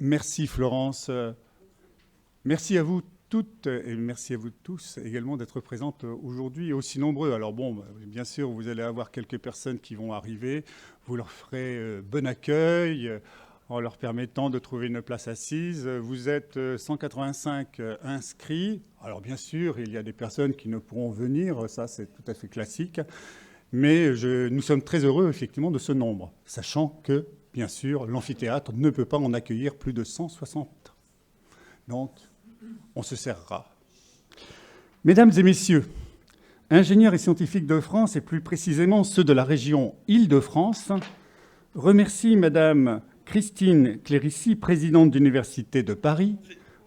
Merci Florence. Merci à vous toutes et merci à vous tous également d'être présentes aujourd'hui et aussi nombreux. Alors bon, bien sûr, vous allez avoir quelques personnes qui vont arriver. Vous leur ferez bon accueil en leur permettant de trouver une place assise. Vous êtes 185 inscrits. Alors bien sûr, il y a des personnes qui ne pourront venir, ça c'est tout à fait classique. Mais nous sommes très heureux effectivement de ce nombre, sachant que, bien sûr, l'amphithéâtre ne peut pas en accueillir plus de 160. Donc, on se serrera. Mesdames et messieurs, ingénieurs et scientifiques de France, et plus précisément ceux de la région Île-de-France, remercient Madame Christine Clérici, présidente d'Université de Paris,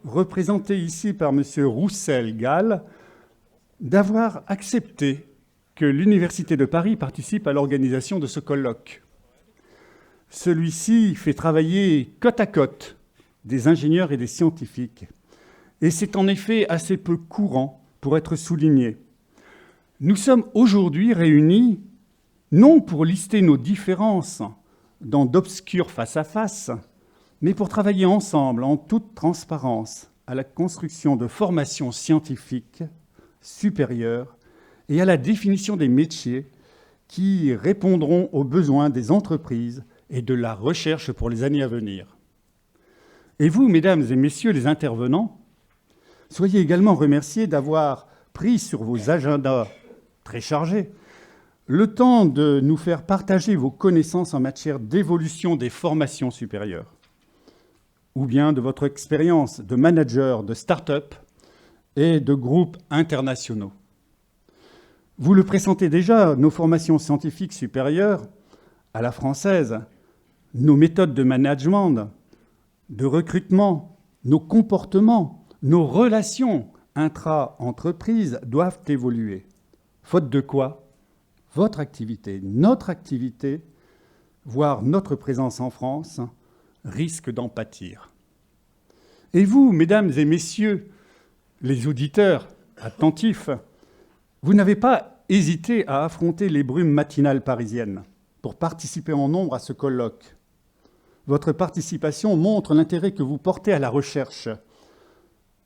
représentée ici par Monsieur Roussel-Gall, d'avoir accepté que l'Université de Paris participe à l'organisation de ce colloque. Celui-ci fait travailler côte à côte des ingénieurs et des scientifiques. Et c'est en effet assez peu courant pour être souligné. Nous sommes aujourd'hui réunis non pour lister nos différences dans d'obscurs face-à-face, mais pour travailler ensemble en toute transparence à la construction de formations scientifiques supérieures et à la définition des métiers qui répondront aux besoins des entreprises et de la recherche pour les années à venir. Et vous, mesdames et messieurs les intervenants, soyez également remerciés d'avoir pris sur vos agendas très chargés le temps de nous faire partager vos connaissances en matière d'évolution des formations supérieures, ou bien de votre expérience de manager de start-up et de groupes internationaux. Vous le pressentez déjà, nos formations scientifiques supérieures, à la française, nos méthodes de management, de recrutement, nos comportements, nos relations intra-entreprises doivent évoluer. Faute de quoi, votre activité, notre activité, voire notre présence en France, risque d'en pâtir. Et vous, mesdames et messieurs, les auditeurs attentifs, vous n'avez pas hésité à affronter les brumes matinales parisiennes pour participer en nombre à ce colloque. Votre participation montre l'intérêt que vous portez à la recherche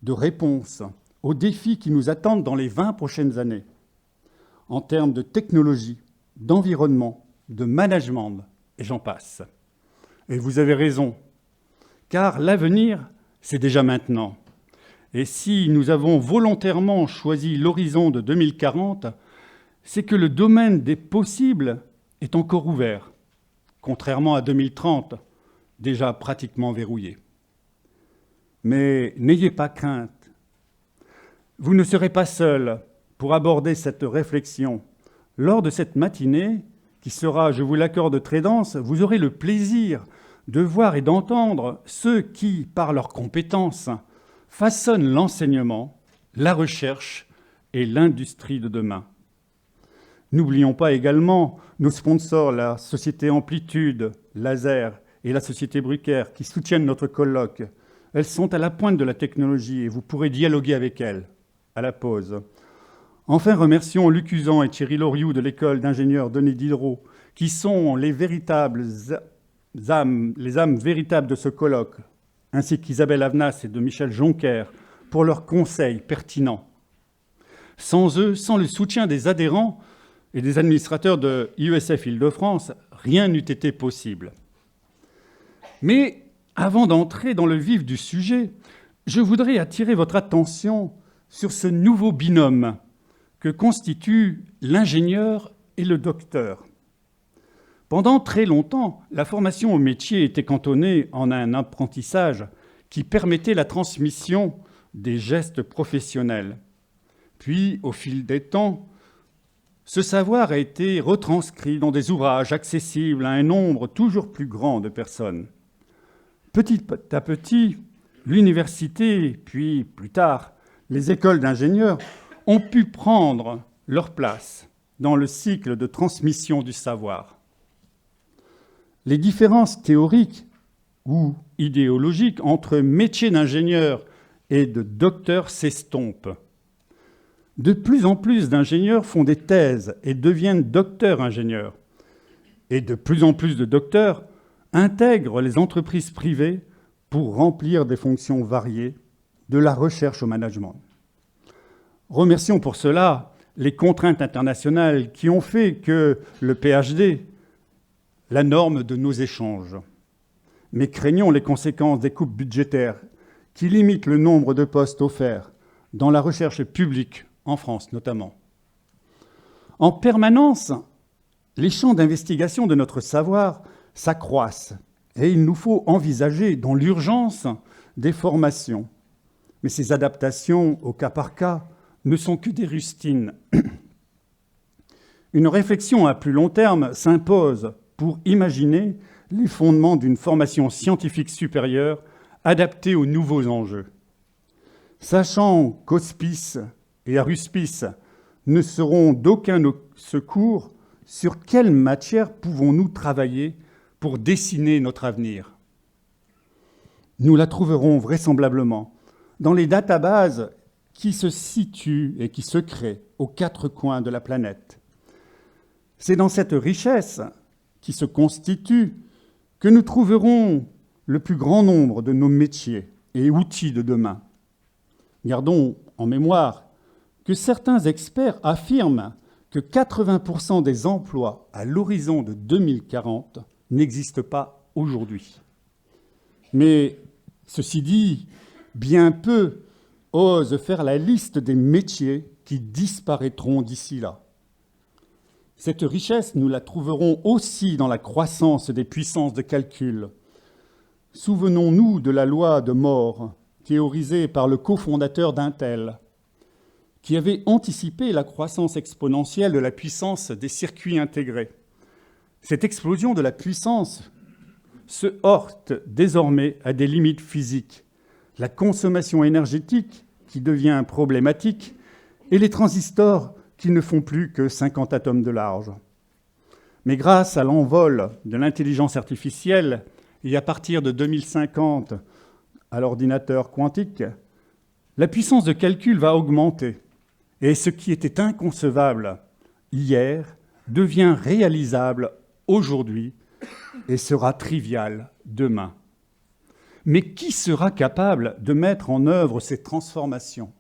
de réponses aux défis qui nous attendent dans les 20 prochaines années, en termes de technologie, d'environnement, de management, et j'en passe. Et vous avez raison, car l'avenir, c'est déjà maintenant. Et si nous avons volontairement choisi l'horizon de 2040, c'est que le domaine des possibles est encore ouvert, contrairement à 2030, déjà pratiquement verrouillé. Mais n'ayez pas crainte. Vous ne serez pas seul pour aborder cette réflexion. Lors de cette matinée, qui sera, je vous l'accorde, très dense, vous aurez le plaisir de voir et d'entendre ceux qui, par leurs compétences, façonnent l'enseignement, la recherche et l'industrie de demain. N'oublions pas également nos sponsors, la Société Amplitude, Laser et la Société Brucker, qui soutiennent notre colloque. Elles sont à la pointe de la technologie et vous pourrez dialoguer avec elles à la pause. Enfin, remercions Luc Usan et Thierry Loriou de l'école d'ingénieurs Denis Diderot, qui sont les âmes véritables de ce colloque, ainsi qu'Isabelle Avenas et de Michel Jonker, pour leurs conseils pertinents. Sans eux, sans le soutien des adhérents et des administrateurs de IESF Île-de-France, rien n'eût été possible. Mais avant d'entrer dans le vif du sujet, je voudrais attirer votre attention sur ce nouveau binôme que constituent l'ingénieur et le docteur. Pendant très longtemps, la formation au métier était cantonnée en un apprentissage qui permettait la transmission des gestes professionnels. Puis, au fil des temps, ce savoir a été retranscrit dans des ouvrages accessibles à un nombre toujours plus grand de personnes. Petit à petit, l'université, puis plus tard, les écoles d'ingénieurs ont pu prendre leur place dans le cycle de transmission du savoir. Les différences théoriques ou idéologiques entre métier d'ingénieur et de docteur s'estompent. De plus en plus d'ingénieurs font des thèses et deviennent docteurs ingénieurs. Et de plus en plus de docteurs intègrent les entreprises privées pour remplir des fonctions variées, de la recherche au management. Remercions pour cela les contraintes internationales qui ont fait que le PhD, la norme de nos échanges. Mais craignons les conséquences des coupes budgétaires qui limitent le nombre de postes offerts dans la recherche publique, en France notamment. En permanence, les champs d'investigation de notre savoir s'accroissent et il nous faut envisager dans l'urgence des formations. Mais ces adaptations au cas par cas ne sont que des rustines. Une réflexion à plus long terme s'impose pour imaginer les fondements d'une formation scientifique supérieure adaptée aux nouveaux enjeux. Sachant qu'hospice et aruspice ne seront d'aucun secours, sur quelle matière pouvons-nous travailler pour dessiner notre avenir? Nous la trouverons vraisemblablement dans les databases qui se situent et qui se créent aux quatre coins de la planète. C'est dans cette richesse qui se constitue que nous trouverons le plus grand nombre de nos métiers et outils de demain. Gardons en mémoire que certains experts affirment que 80% des emplois à l'horizon de 2040 n'existent pas aujourd'hui. Mais ceci dit, bien peu osent faire la liste des métiers qui disparaîtront d'ici là. Cette richesse, nous la trouverons aussi dans la croissance des puissances de calcul. Souvenons-nous de la loi de Moore, théorisée par le cofondateur d'Intel, qui avait anticipé la croissance exponentielle de la puissance des circuits intégrés. Cette explosion de la puissance se heurte désormais à des limites physiques, la consommation énergétique qui devient problématique et les transistors qui ne font plus que 50 atomes de large. Mais grâce à l'envol de l'intelligence artificielle et à partir de 2050 à l'ordinateur quantique, la puissance de calcul va augmenter. Et ce qui était inconcevable hier devient réalisable aujourd'hui et sera trivial demain. Mais qui sera capable de mettre en œuvre ces transformations?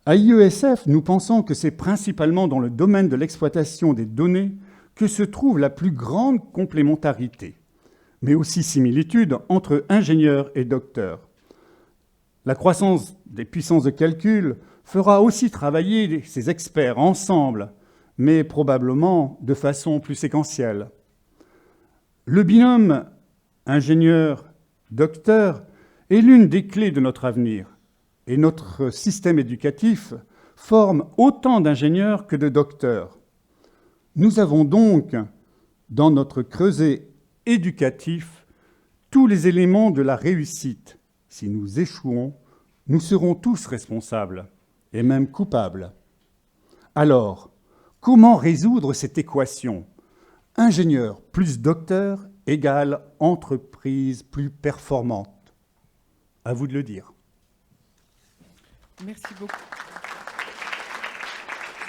À IESF, nous pensons que c'est principalement dans le domaine de l'exploitation des données que se trouve la plus grande complémentarité, mais aussi similitude entre ingénieurs et docteurs. La croissance des puissances de calcul fera aussi travailler ces experts ensemble, mais probablement de façon plus séquentielle. Le binôme ingénieur-docteur est l'une des clés de notre avenir, et notre système éducatif forme autant d'ingénieurs que de docteurs. Nous avons donc, dans notre creuset éducatif, tous les éléments de la réussite. Si nous échouons, nous serons tous responsables, et même coupables. Alors, comment résoudre cette équation? Ingénieur plus docteur égale entreprise plus performante. À vous de le dire. Merci beaucoup.